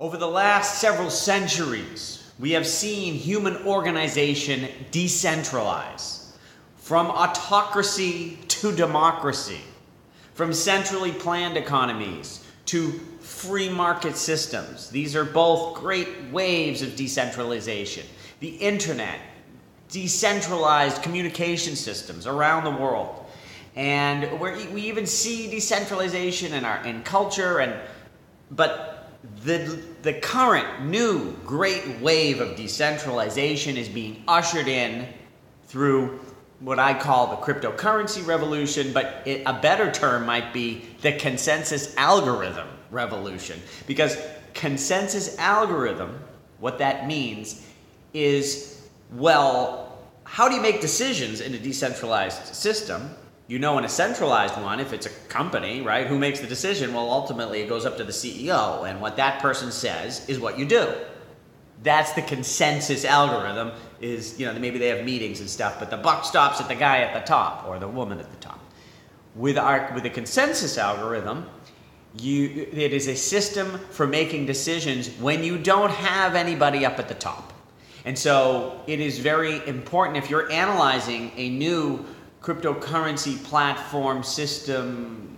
Over the last several centuries, we have seen human organization decentralize, from autocracy to democracy, from centrally planned economies to free market systems. These are both great waves of decentralization. The internet, decentralized communication systems around the world. And we even see decentralization in culture, but the current new great wave of decentralization is being ushered in through what I call the cryptocurrency revolution, but a better term might be the consensus algorithm revolution. Because consensus algorithm, what that means is, well, how do you make decisions in a decentralized system? You know, in a centralized one, if it's a company, right, who makes the decision? Well, ultimately it goes up to the CEO, and what that person says is what you do. That's the consensus algorithm. Is, you know, maybe they have meetings and stuff, but the buck stops at the guy at the top or the woman at the top. With a consensus algorithm, it is a system for making decisions when you don't have anybody up at the top. And so it is very important, if you're analyzing a new cryptocurrency platform, system,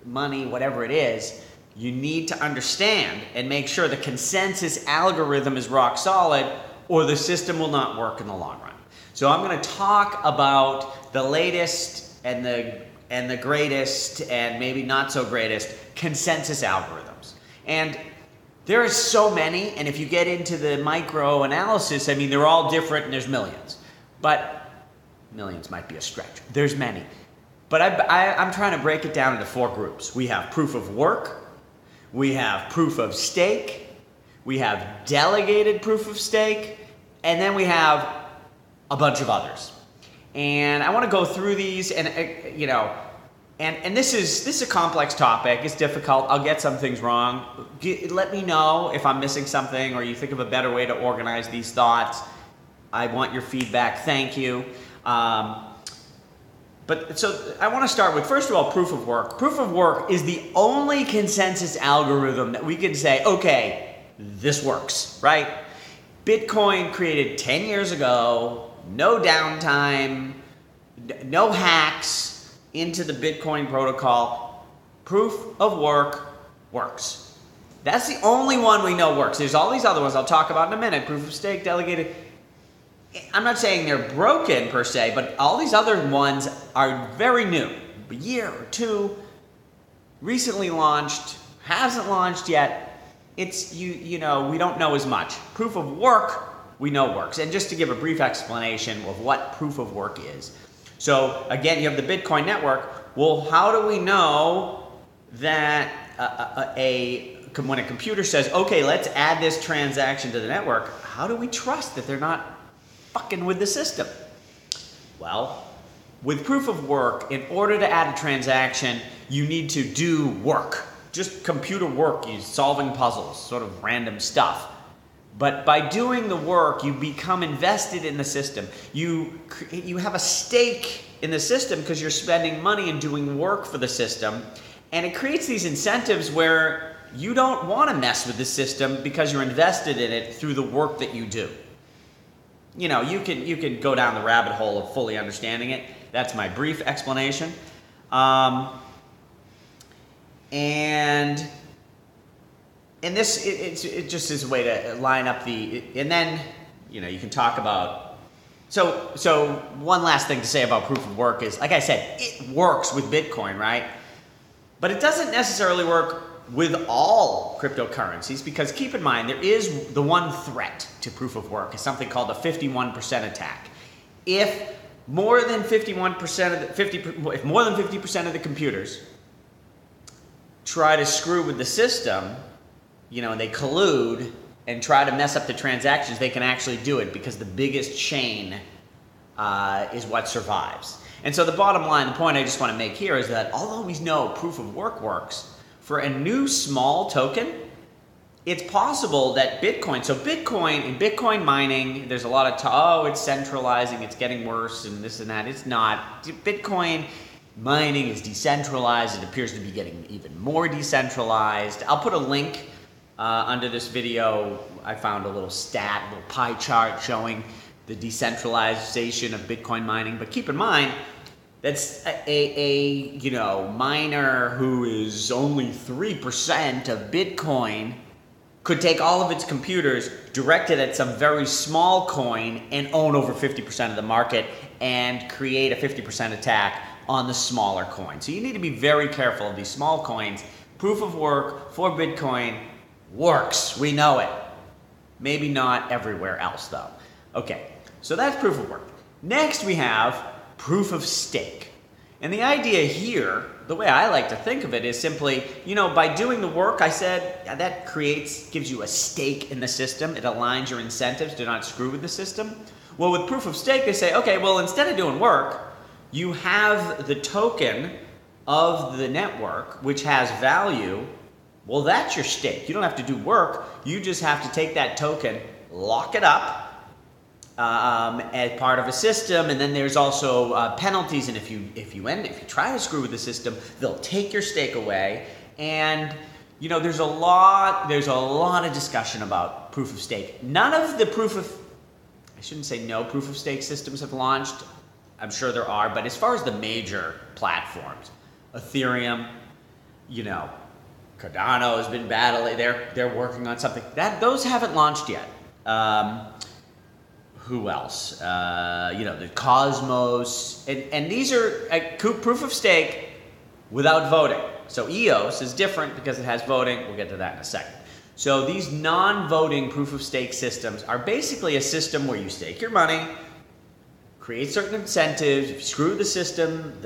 money, whatever it is, you need to understand and make sure the consensus algorithm is rock solid, or the system will not work in the long run. So I'm going to talk about the latest and the greatest and maybe not so greatest consensus algorithms. And there are so many, and if you get into the micro analysis, I mean, they're all different and there's millions. But millions might be a stretch. There's many. But I'm trying to break it down into 4 groups. We have proof of work, we have proof of stake, we have delegated proof of stake, and then we have a bunch of others. And I want to go through these, and and this is a complex topic. It's difficult. I'll get some things wrong. Let me know if I'm missing something or you think of a better way to organize these thoughts. I want your feedback. Thank you. But so I want to start with, first of all, proof of work. Proof of work is the only consensus algorithm that we can say, okay, this works, right? Bitcoin created 10 years ago, no downtime, no hacks into the Bitcoin protocol. Proof of work works. That's the only one we know works. There's all these other ones I'll talk about in a minute. Proof of stake, delegated. I'm not saying they're broken per se, but all these other ones are very new. A year or 2, recently launched, hasn't launched yet. It's, we don't know as much. Proof of work, we know works. And just to give a brief explanation of what proof of work is. So again, you have the Bitcoin network. Well, how do we know that when a computer says, okay, let's add this transaction to the network, how do we trust that they're not fucking with the system? Well, with proof of work, in order to add a transaction, you need to do work. Just computer work, you solving puzzles, sort of random stuff. But by doing the work, you become invested in the system. You have a stake in the system because you're spending money and doing work for the system. And it creates these incentives where you don't want to mess with the system because you're invested in it through the work that you do. You know, you can go down the rabbit hole of fully understanding it. That's my brief explanation. And this, it just is a way to line up and then, you can talk about, so one last thing to say about proof of work is, like I said, it works with Bitcoin, right? But it doesn't necessarily work with all cryptocurrencies, because keep in mind, there is the one threat to proof of work is something called a 51% attack. If more than 50% of the computers try to screw with the system, and they collude and try to mess up the transactions, they can actually do it because the biggest chain is what survives. And so the bottom line, the point I just want to make here is that although we know proof of work works, for a new small token, it's possible that Bitcoin, so Bitcoin, in Bitcoin mining, there's a lot of it's centralizing, it's getting worse and this and that. It's not. Bitcoin mining is decentralized. It appears to be getting even more decentralized. I'll put a link Under this video, I found a little stat, a little pie chart showing the decentralization of Bitcoin mining. But keep in mind, that's a miner who is only 3% of Bitcoin could take all of its computers, direct it at some very small coin, and own over 50% of the market and create a 50% attack on the smaller coin. So you need to be very careful of these small coins. Proof of work for Bitcoin works. We know it. Maybe not everywhere else, though. Okay, so that's proof of work. Next, we have proof of stake. And the idea here, the way I like to think of it, is simply, by doing the work, I said, that gives you a stake in the system. It aligns your incentives to not screw with the system. Well, with proof of stake, they say, okay, well, instead of doing work, you have the token of the network, which has value. Well, that's your stake. You don't have to do work. You just have to take that token, lock it up, as part of a system, and then there's also penalties. And if you try to screw with the system, they'll take your stake away. And there's a lot of discussion about proof of stake. None of the proof of stake systems have launched. I'm sure there are, but as far as the major platforms, Ethereum, Cardano has been battling. They're working on something. Those haven't launched yet. Who else? The Cosmos, and these are proof of stake without voting. So EOS is different because it has voting. We'll get to that in a second. So these non-voting proof of stake systems are basically a system where you stake your money, create certain incentives. If you screw the system,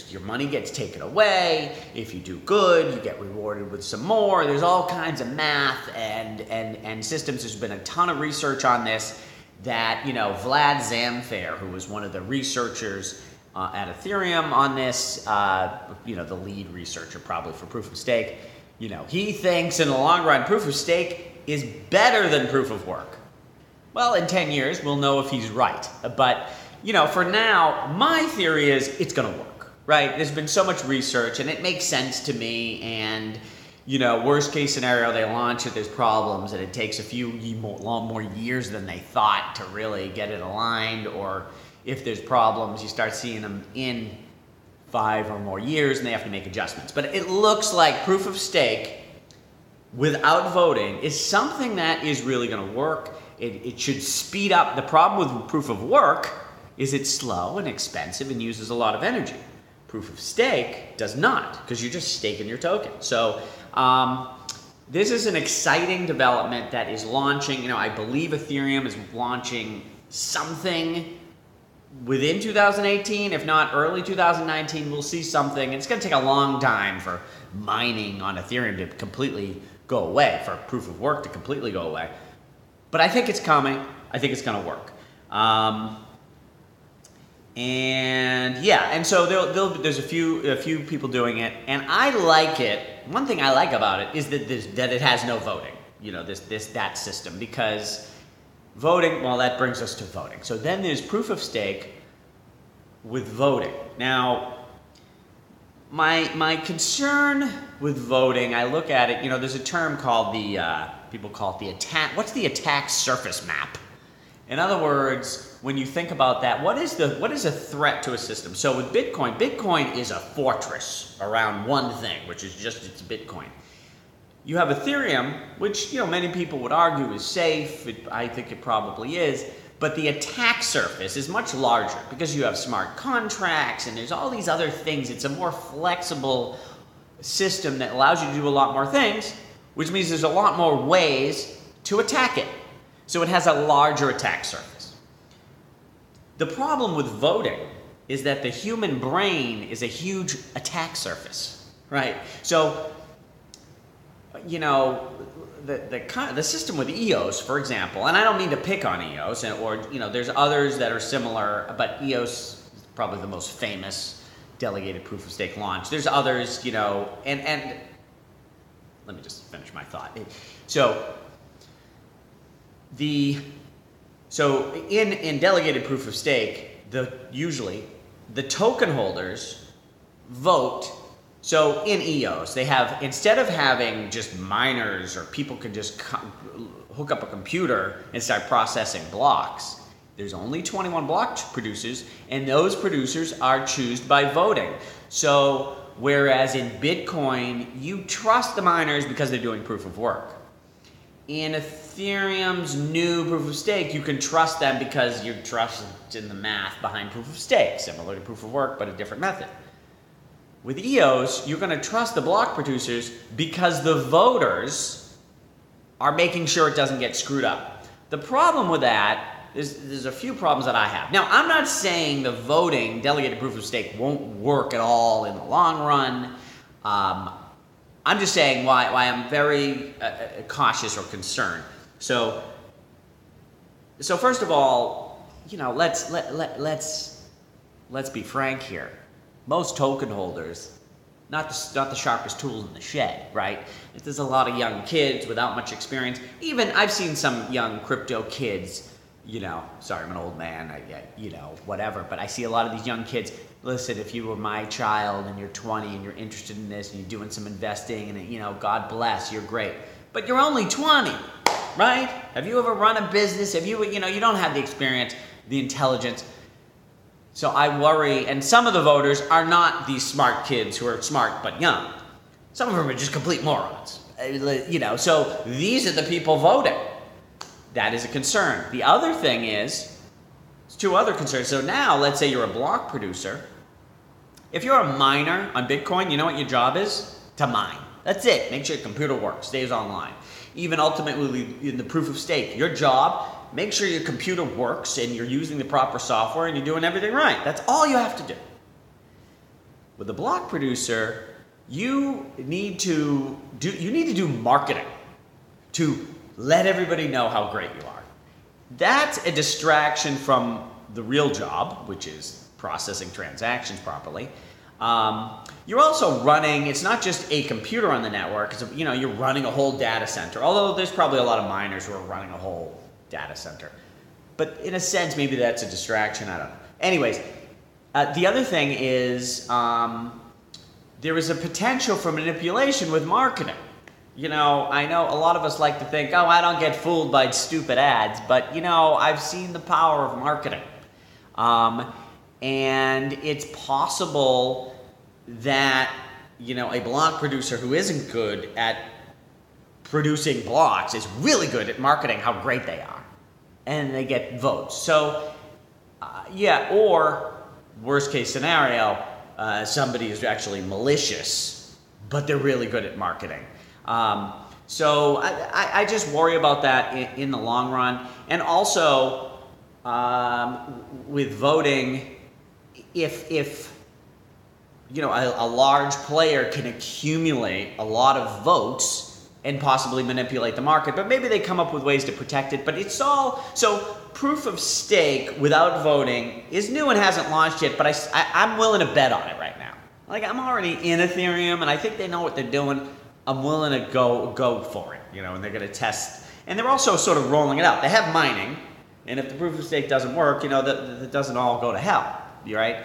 your money gets taken away. If you do good, you get rewarded with some more. There's all kinds of math and systems. There's been a ton of research on this. That Vlad Zamfir, who was one of the researchers at Ethereum on this, the lead researcher probably for proof of stake, he thinks in the long run proof of stake is better than proof of work. Well, in 10 years we'll know if he's right, but for now my theory is it's going to work, right? There's been so much research and it makes sense to me, and worst case scenario, they launch it, there's problems, and it takes a few more years than they thought to really get it aligned. Or if there's problems, you start seeing them in 5 or more years, and they have to make adjustments. But it looks like proof of stake without voting is something that is really going to work. It should speed up. The problem with proof of work is it's slow and expensive and uses a lot of energy. Proof of stake does not, because you're just staking your token. So this is an exciting development that is launching. I believe Ethereum is launching something within 2018, if not early 2019. We'll see something. It's going to take a long time for mining on Ethereum to completely go away, for proof of work to completely go away. But I think it's coming. I think it's going to work. And so there's a few people doing it, and I like it. One thing I like about it is that it has no voting. That system, because voting. Well, that brings us to voting. So then there's proof of stake with voting. Now, my concern with voting, I look at it. There's a term called people call it the attack. What's the attack surface map? In other words, when you think about that, what is a threat to a system? So with Bitcoin is a fortress around one thing, which is just its Bitcoin. You have Ethereum, which many people would argue is safe. I think it probably is, but the attack surface is much larger because you have smart contracts and there's all these other things. It's a more flexible system that allows you to do a lot more things, which means there's a lot more ways to attack it. So it has a larger attack surface. The problem with voting is that the human brain is a huge attack surface, right? So, the system with EOS, for example, and I don't mean to pick on EOS, there's others that are similar, but EOS is probably the most famous delegated proof of stake launch. There's others, and let me just finish my thought. So in delegated proof of stake, usually the token holders vote So in EOS, they have, instead of having just miners or people can just hook up a computer and start processing blocks, there's only 21 block producers, and those producers are chosen by voting. So whereas in Bitcoin, you trust the miners because they're doing proof of work. In Ethereum's new proof of stake, you can trust them because you trust in the math behind proof of stake, similar to proof of work, but a different method. With EOS, you're going to trust the block producers because the voters are making sure it doesn't get screwed up. The problem with that is there's a few problems that I have. Now, I'm not saying the voting delegated proof of stake won't work at all in the long run. I'm just saying why I'm very cautious or concerned. So first of all, you know, let's be frank here. Most token holders, not the sharpest tools in the shed, right? There's a lot of young kids without much experience. Even I've seen some young crypto kids, you know, sorry, I'm an old man, you know, whatever, but I see a lot of these young kids. Listen, if you were my child and you're 20 and you're interested in this and you're doing some investing and, you know, God bless, you're great. But you're only 20, right? Have you ever run a business? Have you, you know, you don't have the experience, the intelligence. So I worry, and some of the voters are not these smart kids who are smart but young. Some of them are just complete morons. You know, so these are the people voting. That is a concern. The other thing is, there's two other concerns. So now, let's say you're a block producer. If you're a miner on Bitcoin, you know what your job is? To mine. That's it. Make sure your computer works, stays online. Even ultimately in the proof of stake, your job, make sure your computer works and you're using the proper software and you're doing everything right. That's all you have to do. With the block producer, you need to do marketing to let everybody know how great you are. That's a distraction from the real job, which is processing transactions properly. You're also running, it's not just a computer on the network, it's, you know, you're running a whole data center, although there's probably a lot of miners who are running a whole data center. But in a sense, maybe that's a distraction, I don't know. Anyways, the other thing is there is a potential for manipulation with marketing. You know, I know a lot of us like to think, oh, I don't get fooled by stupid ads, but, you know, I've seen the power of marketing. And it's possible that, you know, a block producer who isn't good at producing blocks is really good at marketing how great they are. And they get votes. So, yeah, or worst case scenario, somebody is actually malicious, but they're really good at marketing. So I just worry about that in the long run. And also, with voting, if you know, a large player can accumulate a lot of votes and possibly manipulate the market, but maybe they come up with ways to protect it. But it's all, so proof of stake without voting is new and hasn't launched yet, but I'm willing to bet on it right now. Like, I'm already in Ethereum and I think they know what they're doing. I'm willing to go for it, you know, and they're going to test. And they're also sort of rolling it out. They have mining, and if the proof of stake doesn't work, you know, that doesn't all go to hell, right?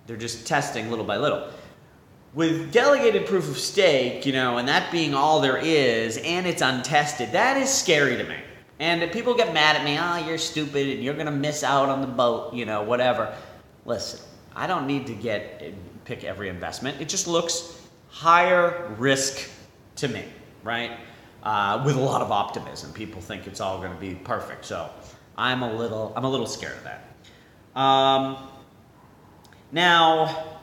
They're just testing little by little. With delegated proof of stake, you know, and that being all there is, and it's untested, that is scary to me. And if people get mad at me, oh, you're stupid, and you're going to miss out on the boat, you know, whatever. Listen, I don't need to pick every investment. It just looks higher risk to me, right? With a lot of optimism. People think it's all going to be perfect. So I'm a little scared of that. Now,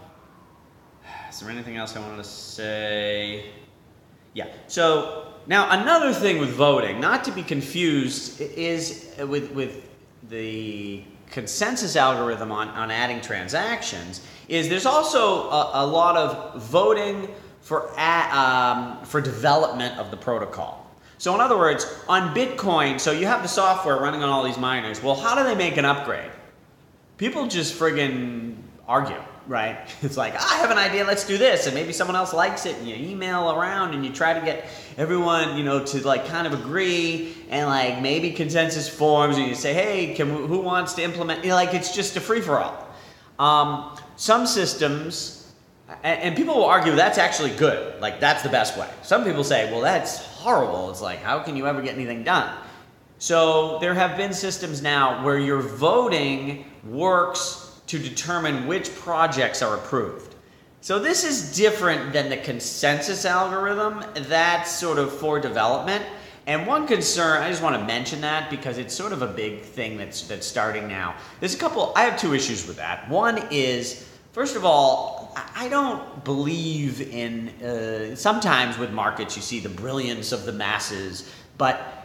is there anything else I wanted to say? Yeah. So now another thing with voting, not to be confused, is with the consensus algorithm on adding transactions, is there's also a lot of voting for development of the protocol. So in other words, on Bitcoin, so you have the software running on all these miners. Well, how do they make an upgrade? People just friggin' argue, right? It's like, I have an idea, let's do this, and maybe someone else likes it, and you email around and you try to get everyone, you know, to like kind of agree, and like maybe consensus forms, and you say, hey, who wants to implement? You know, like, it's just a free-for-all. Some systems And people will argue that's actually good. Like, that's the best way. Some people say, well, that's horrible. It's like, how can you ever get anything done? So there have been systems now where your voting works to determine which projects are approved. So this is different than the consensus algorithm. That's sort of for development. And one concern, I just want to mention that because it's sort of a big thing that's starting now. I have two issues with that. One is, first of all, I don't believe in, sometimes with markets you see the brilliance of the masses, but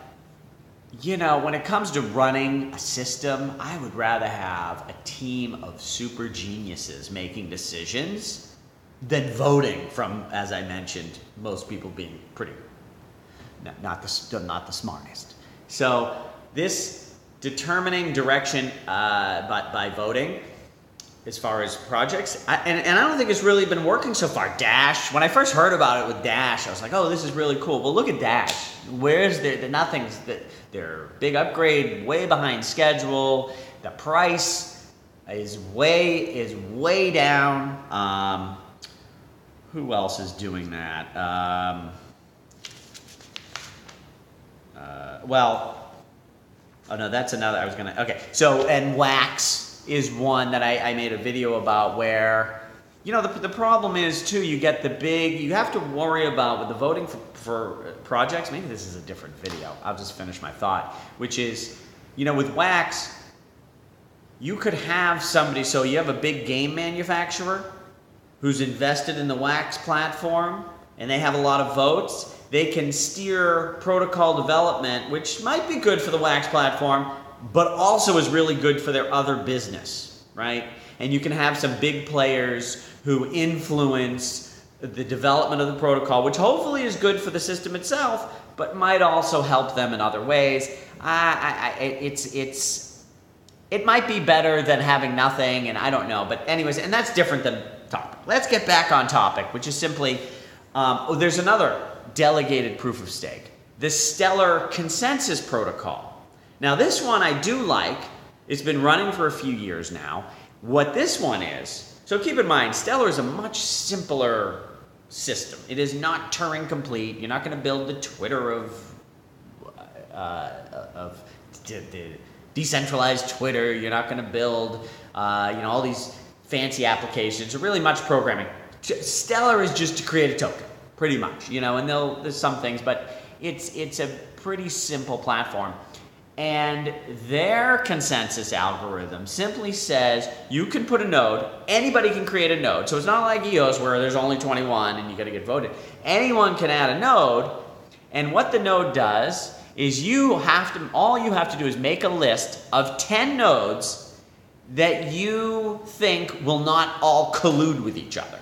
when it comes to running a system, I would rather have a team of super geniuses making decisions than voting from, as I mentioned, most people being pretty, not the smartest. So this determining direction by voting, as far as projects, and I don't think it's really been working so far. Dash, when I first heard about it with Dash, I was like, oh, this is really cool. Well, look at Dash. Where's nothing's their big upgrade, way behind schedule. The price is way down. Who else is doing that? Oh no, that's another. So, and Wax is one that I made a video about where, the problem is too, you have to worry about with the voting for projects, maybe this is a different video, I'll just finish my thought, which is, with Wax, you could have somebody, so you have a big game manufacturer who's invested in the Wax platform, and they have a lot of votes. They can steer protocol development, which might be good for the Wax platform, but also is really good for their other business, right? And you can have some big players who influence the development of the protocol, which hopefully is good for the system itself, but might also help them in other ways. It might be better than having nothing, and I don't know. But anyways, and that's different than topic. Let's get back on topic, which is simply, there's another delegated proof of stake, the Stellar Consensus Protocol. Now this one I do like. It's been running for a few years now. What this one is, so keep in mind, Stellar is a much simpler system. It is not Turing complete. You're not going to build the Twitter of the decentralized Twitter. You're not going to build all these fancy applications or really much programming. Stellar is just to create a token, pretty much. And there's some things, but it's a pretty simple platform. And their consensus algorithm simply says you can put a node, anybody can create a node. So it's not like EOS where there's only 21 and you got to get voted. Anyone can add a node, and what the node does is all you have to do is make a list of 10 nodes that you think will not all collude with each other.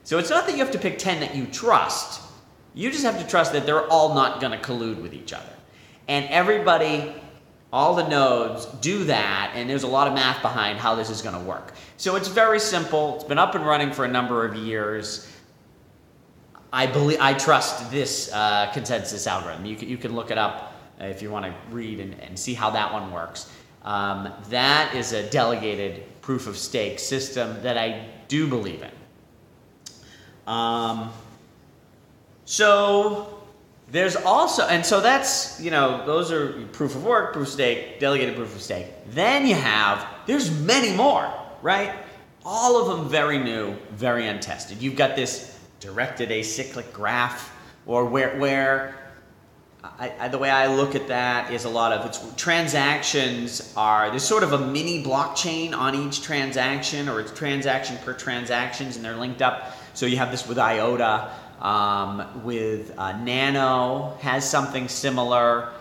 So it's not that you have to pick 10 that you trust. You just have to trust that they're all not going to collude with each other. And all the nodes do that, and there's a lot of math behind how this is going to work. So it's very simple. It's been up and running for a number of years. I trust this consensus algorithm. You can look it up if you want to read and see how that one works. That is a delegated proof of stake system that I do believe in. So there's also, and so that's, those are proof of work, proof of stake, delegated proof of stake. Then there's many more, right? All of them very new, very untested. You've got this directed acyclic graph, or where the way I look at that is a lot of transactions there's sort of a mini blockchain on each transaction, or it's transaction per transactions, and they're linked up. So you have this with IOTA. With Nano has something similar.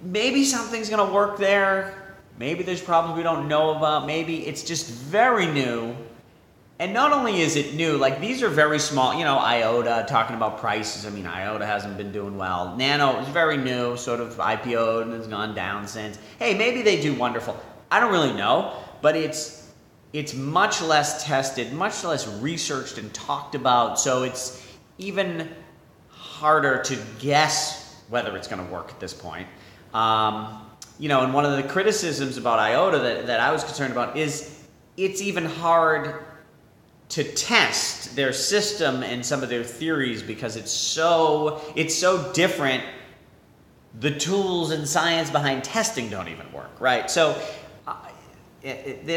Maybe something's going to work there. Maybe there's problems we don't know about. Maybe it's just very new. And not only is it new, like these are very small, IOTA, talking about prices. I mean, IOTA hasn't been doing well. Nano is very new, sort of IPO'd and has gone down since. Hey, maybe they do wonderful. I don't really know, but it's much less tested, much less researched and talked about, so it's even harder to guess whether it's going to work at this point. And one of the criticisms about IOTA that I was concerned about is it's even hard to test their system and some of their theories because it's so different. The tools and science behind testing don't even work, right? So and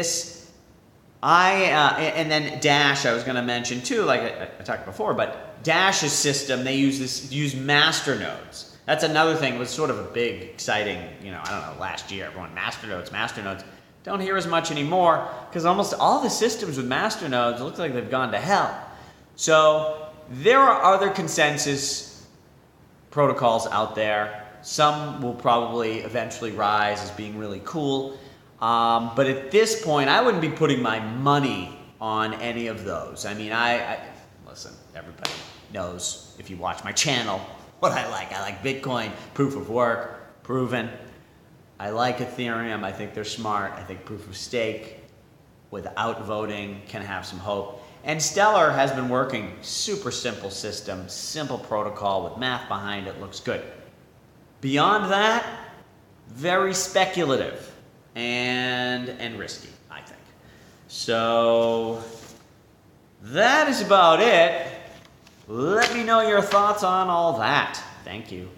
then Dash, I was going to mention too, like I talked before, but Dash's system, they use master nodes. That's another thing. It was sort of a big, exciting, I don't know, last year, everyone, master nodes. Don't hear as much anymore because almost all the systems with master nodes look like they've gone to hell. So there are other consensus protocols out there. Some will probably eventually rise as being really cool. But at this point, I wouldn't be putting my money on any of those. I mean, listen, everybody knows if you watch my channel what I like. I like Bitcoin, proof of work, proven. I like Ethereum. I think they're smart. I think proof of stake without voting can have some hope. And Stellar has been working. Super simple system, simple protocol with math behind it. Looks good. Beyond that, very speculative and risky, I think. So that is about it. Let me know your thoughts on all that. Thank you.